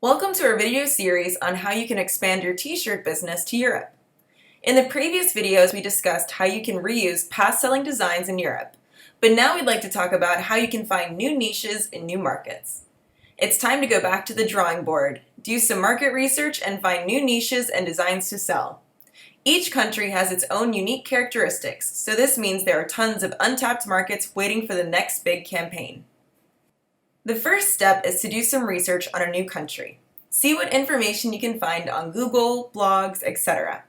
Welcome to our video series on how you can expand your t-shirt business to Europe. In the previous videos, we discussed how you can reuse past selling designs in Europe, but now we'd like to talk about how you can find new niches in new markets. It's time to go back to the drawing board, do some market research, and find new niches and designs to sell. Each country has its own unique characteristics, so this means there are tons of untapped markets waiting for the next big campaign. The first step is to do some research on a new country. See what information you can find on Google, blogs, etc.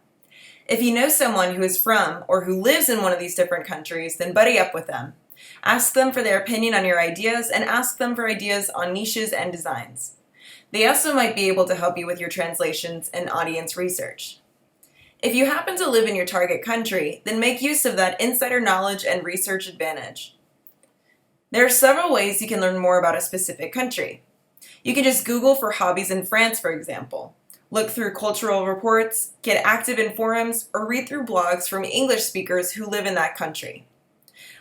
If you know someone who is from or who lives in one of these different countries, then buddy up with them. Ask them for their opinion on your ideas and ask them for ideas on niches and designs. They also might be able to help you with your translations and audience research. If you happen to live in your target country, then make use of that insider knowledge and research advantage. There are several ways you can learn more about a specific country. You can just Google for hobbies in France, for example. Look through cultural reports, get active in forums, or read through blogs from English speakers who live in that country.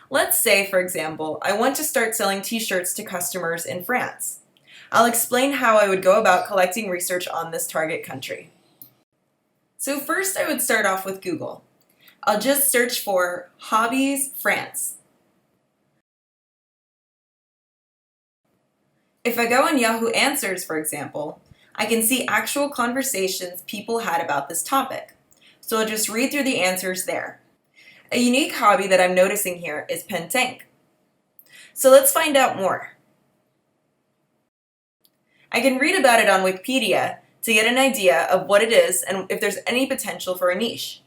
Let's say, for example, I want to start selling t-shirts to customers in France. I'll explain how I would go about collecting research on this target country. So first I would start off with Google. I'll just search for hobbies France. If I go on Yahoo Answers, for example, I can see actual conversations people had about this topic. So I'll just read through the answers there. A unique hobby that I'm noticing here is pentank. So let's find out more. I can read about it on Wikipedia to get an idea of what it is and if there's any potential for a niche.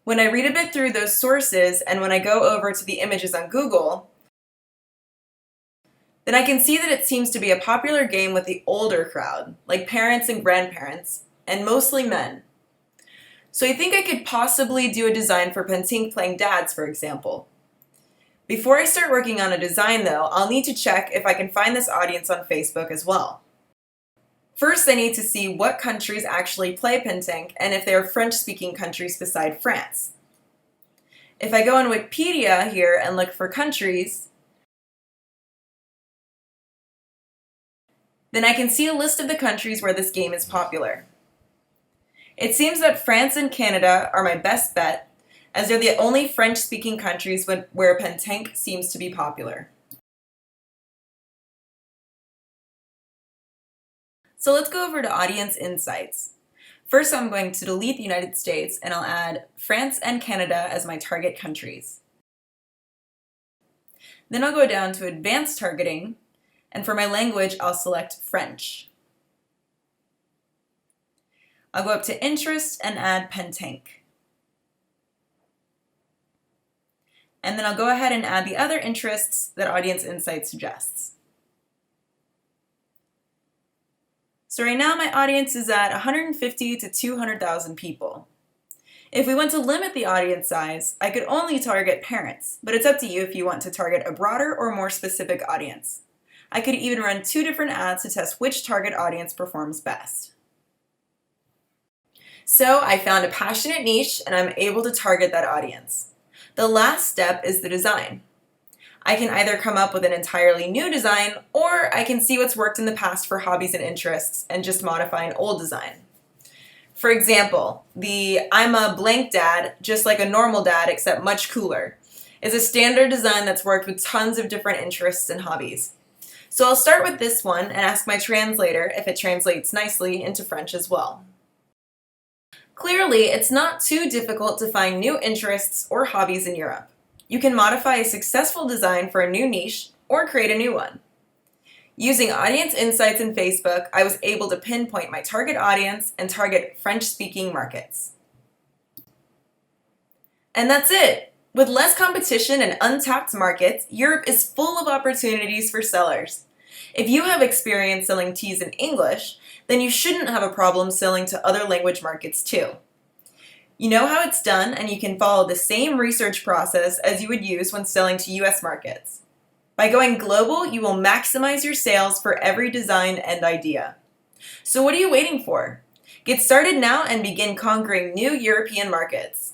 When I read a bit through those sources and when I go over to the images on Google, then I can see that it seems to be a popular game with the older crowd, like parents and grandparents, and mostly men. So I think I could possibly do a design for pentank playing dads, for example. Before I start working on a design though, I'll need to check if I can find this audience on Facebook as well. First, I need to see what countries actually play pentank and if they are French-speaking countries beside France. If I go on Wikipedia here and look for countries, then I can see a list of the countries where this game is popular. It seems that France and Canada are my best bet, as they're the only French-speaking countries where pentank seems to be popular. So let's go over to Audience Insights. First, I'm going to delete the United States and I'll add France and Canada as my target countries. Then I'll go down to Advanced Targeting, and for my language, I'll select French. I'll go up to Interest and add pentank. And then I'll go ahead and add the other interests that Audience Insights suggests. So right now my audience is at 150 to 200,000 people. If we want to limit the audience size, I could only target parents, but it's up to you if you want to target a broader or more specific audience. I could even run 2 different ads to test which target audience performs best. So I found a passionate niche and I'm able to target that audience. The last step is the design. I can either come up with an entirely new design or I can see what's worked in the past for hobbies and interests and just modify an old design. For example, the I'm a blank dad, just like a normal dad except much cooler, is a standard design that's worked with tons of different interests and hobbies. So I'll start with this one and ask my translator if it translates nicely into French as well. Clearly, it's not too difficult to find new interests or hobbies in Europe. You can modify a successful design for a new niche or create a new one. Using Audience Insights in Facebook, I was able to pinpoint my target audience and target French-speaking markets. And that's it! With less competition and untapped markets, Europe is full of opportunities for sellers. If you have experience selling teas in English, then you shouldn't have a problem selling to other language markets too. You know how it's done and you can follow the same research process as you would use when selling to US markets. By going global, you will maximize your sales for every design and idea. So what are you waiting for? Get started now and begin conquering new European markets.